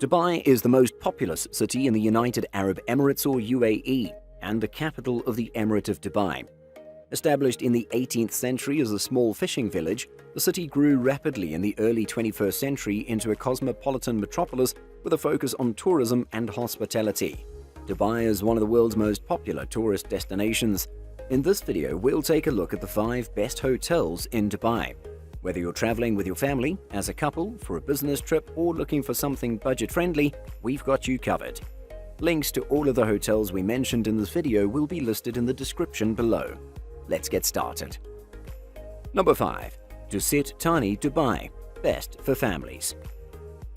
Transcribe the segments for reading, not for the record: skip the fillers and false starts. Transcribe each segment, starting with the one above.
Dubai is the most populous city in the United Arab Emirates or UAE and the capital of the Emirate of Dubai. Established in the 18th century as a small fishing village, the city grew rapidly in the early 21st century into a cosmopolitan metropolis with a focus on tourism and hospitality. Dubai is one of the world's most popular tourist destinations. In this video, we'll take a look at the 5 best hotels in Dubai. Whether you're traveling with your family, as a couple, for a business trip, or looking for something budget-friendly, we've got you covered. Links to all of the hotels we mentioned in this video will be listed in the description below. Let's get started. Number 5. Dusit Thani, Dubai. Best for families.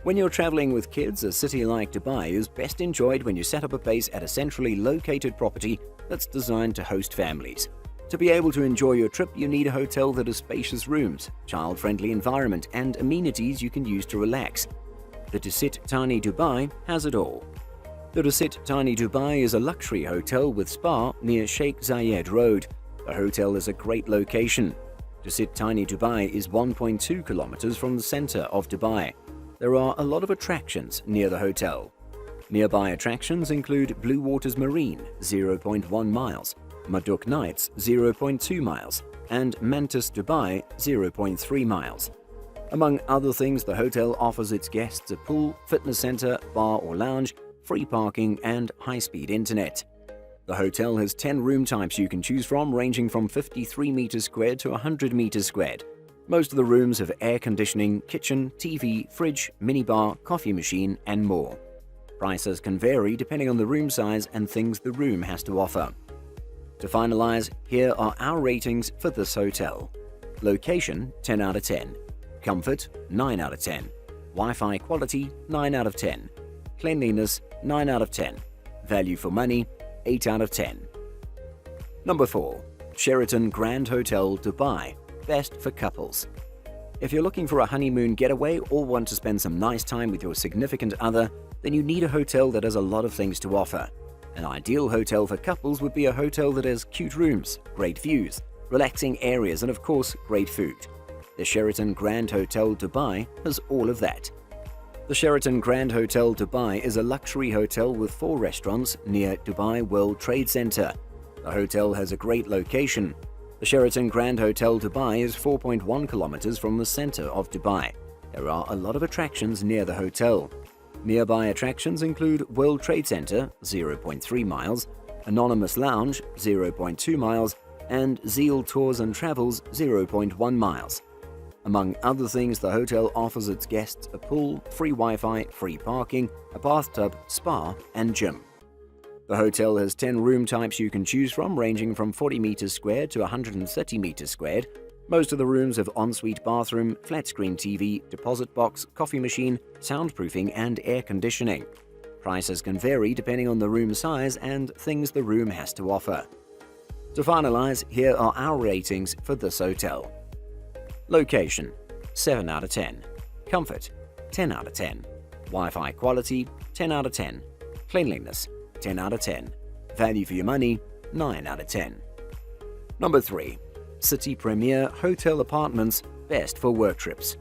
When you're traveling with kids, a city like Dubai is best enjoyed when you set up a base at a centrally located property that's designed to host families. To be able to enjoy your trip, you need a hotel that has spacious rooms, child-friendly environment, and amenities you can use to relax. The Dusit Thani Dubai has it all. The Dusit Thani Dubai is a luxury hotel with spa near Sheikh Zayed Road. The hotel is a great location. Dusit Thani Dubai is 1.2 kilometers from the center of Dubai. There are a lot of attractions near the hotel. Nearby attractions include Blue Waters Marine, 0.1 miles, Maduk Nights, 0.2 miles, and Mantis Dubai, 0.3 miles. Among other things, the hotel offers its guests a pool, fitness center, bar or lounge, free parking, and high-speed internet. The hotel has 10 room types you can choose from, ranging from 53 meters squared to 100 meters squared. Most of the rooms have air conditioning, kitchen, TV, fridge, minibar, coffee machine, and more. Prices can vary depending on the room size and things the room has to offer. To finalize, here are our ratings for this hotel. Location, 10 out of 10. Comfort, 9 out of 10. Wi-Fi quality, 9 out of 10. Cleanliness, 9 out of 10. Value for money, 8 out of 10. Number 4. Sheraton Grand Hotel, Dubai. Best for couples. If you're looking for a honeymoon getaway or want to spend some nice time with your significant other, then you need a hotel that has a lot of things to offer. An ideal hotel for couples would be a hotel that has cute rooms, great views, relaxing areas, and of course, great food. The Sheraton Grand Hotel Dubai has all of that. The Sheraton Grand Hotel Dubai is a luxury hotel with 4 restaurants near Dubai World Trade Center. The hotel has a great location. The Sheraton Grand Hotel Dubai is 4.1 kilometers from the center of Dubai. There are a lot of attractions near the hotel. Nearby attractions include World Trade Center, 0.3 miles, Anonymous Lounge, 0.2 miles, and Zeal Tours and Travels, 0.1 miles. Among other things, the hotel offers its guests a pool, free Wi-Fi, free parking, a bathtub, spa, and gym. The hotel has 10 room types you can choose from, ranging from 40 meters squared to 130 meters squared. Most of the rooms have ensuite bathroom, flat-screen TV, deposit box, coffee machine, soundproofing, and air conditioning. Prices can vary depending on the room size and things the room has to offer. To finalize, here are our ratings for this hotel. Location, 7 out of 10. Comfort, 10 out of 10. Wi-Fi quality, 10 out of 10. Cleanliness, 10 out of 10. Value for your money, 9 out of 10. Number 3. City Premier Hotel Apartments, best for work trips.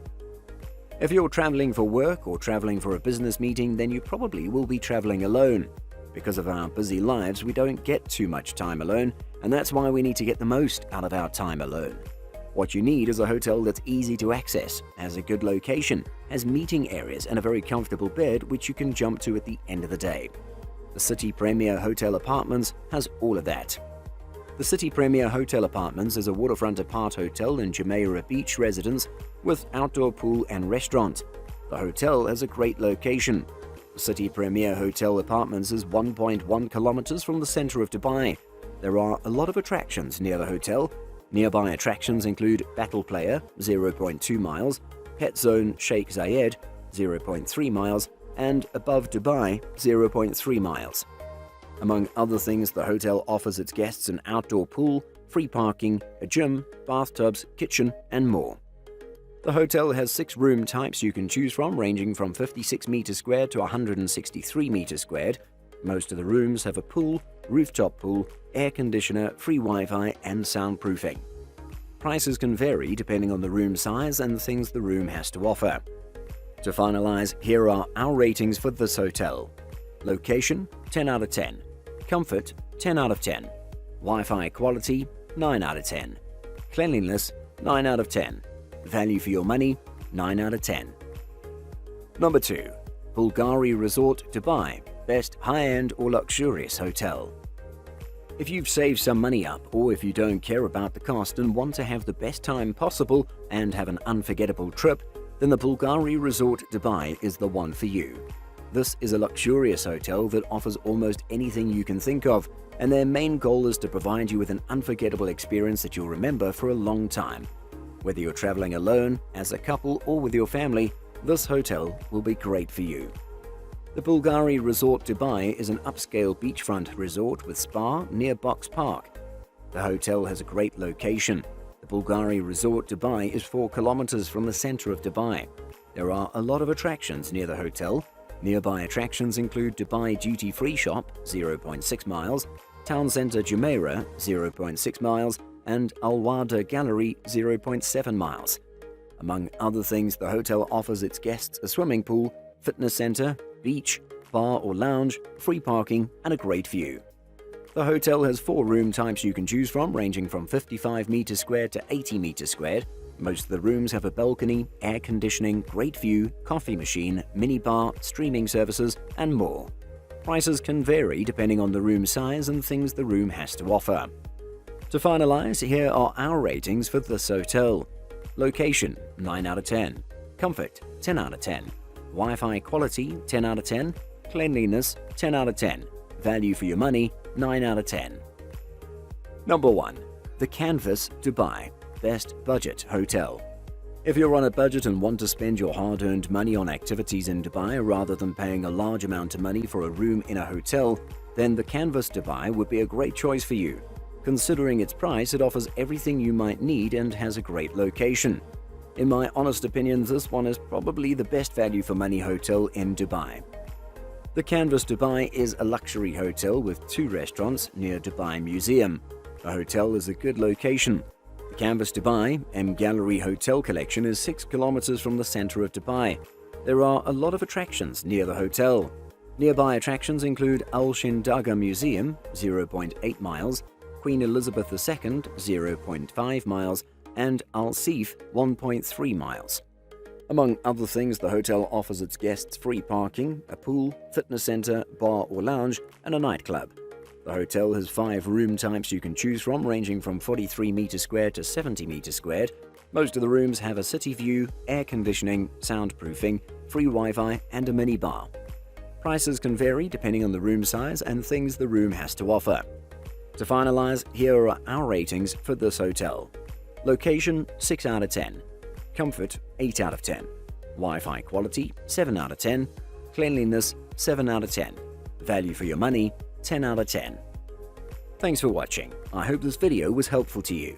If you're traveling for work or traveling for a business meeting, then you probably will be traveling alone. Because of our busy lives, we don't get too much time alone, and that's why we need to get the most out of our time alone. What you need is a hotel that's easy to access, has a good location, has meeting areas, and a very comfortable bed which you can jump to at the end of the day. The City Premier Hotel Apartments has all of that. The City Premier Hotel Apartments is a waterfront apart hotel in Jumeirah Beach residence with outdoor pool and restaurant. The hotel has a great location. The City Premier Hotel Apartments is 1.1 kilometers from the center of Dubai. There are a lot of attractions near the hotel. Nearby attractions include Battle Player, 0.2 miles, Pet Zone Sheikh Zayed, 0.3 miles, and Above Dubai, 0.3 miles. Among other things, the hotel offers its guests an outdoor pool, free parking, a gym, bathtubs, kitchen, and more. The hotel has 6 room types you can choose from, ranging from 56 meters squared to 163 meters squared. Most of the rooms have a pool, rooftop pool, air conditioner, free Wi-Fi, and soundproofing. Prices can vary depending on the room size and the things the room has to offer. To finalize, here are our ratings for this hotel. Location, 10 out of 10. Comfort, 10 out of 10. Wi-Fi quality, 9 out of 10. Cleanliness, 9 out of 10. Value for your money, 9 out of 10. Number 2. Bulgari Resort, Dubai. Best high-end or luxurious hotel. If you've saved some money up, or if you don't care about the cost and want to have the best time possible and have an unforgettable trip, then the Bulgari Resort Dubai is the one for you. This is a luxurious hotel that offers almost anything you can think of, and their main goal is to provide you with an unforgettable experience that you'll remember for a long time. Whether you're traveling alone, as a couple, or with your family, this hotel will be great for you. The Bulgari Resort Dubai is an upscale beachfront resort with spa near Box Park. The hotel has a great location. The Bulgari Resort Dubai is 4 kilometers from the center of Dubai. There are a lot of attractions near the hotel. Nearby attractions include Dubai Duty Free Shop, 0.6 miles, Town Centre Jumeirah, 0.6 miles, and Al Wada Gallery, 0.7 miles. Among other things, the hotel offers its guests a swimming pool, fitness center, beach, bar or lounge, free parking, and a great view. The hotel has 4 room types you can choose from, ranging from 55 meters squared to 80 meters squared. Most of the rooms have a balcony, air conditioning, great view, coffee machine, minibar, streaming services, and more. Prices can vary depending on the room size and things the room has to offer. To finalize, here are our ratings for this hotel. Location, 9 out of 10. Comfort, 10 out of 10. Wi-Fi quality, 10 out of 10. Cleanliness, 10 out of 10. Value for your money, 9 out of 10. Number 1. The Canvas Dubai. Best budget hotel. If you're on a budget and want to spend your hard-earned money on activities in Dubai rather than paying a large amount of money for a room in a hotel, then the Canvas Dubai would be a great choice for you. Considering its price, it offers everything you might need and has a great location. In my honest opinion, this one is probably the best value for money hotel in Dubai. The Canvas Dubai is a luxury hotel with 2 restaurants near Dubai Museum. The hotel is a good location. The Canvas Dubai M Gallery Hotel Collection is 6 kilometers from the center of Dubai. There are a lot of attractions near the hotel. Nearby attractions include Al Shindaga Museum, 0.8 miles, Queen Elizabeth II, 0.5 miles, and Al Seef, 1.3 miles. Among other things, the hotel offers its guests free parking, a pool, fitness center, bar or lounge, and a nightclub. The hotel has 5 room types you can choose from, ranging from 43 meters squared to 70 meters squared. Most of the rooms have a city view, air conditioning, soundproofing, free Wi-Fi, and a mini bar. Prices can vary depending on the room size and things the room has to offer. To finalize, here are our ratings for this hotel. Location, 6 out of 10. Comfort, 8 out of 10. Wi-Fi quality, 7 out of 10. Cleanliness, 7 out of 10. Value for your money, 10 out of 10. Thanks for watching. I hope this video was helpful to you.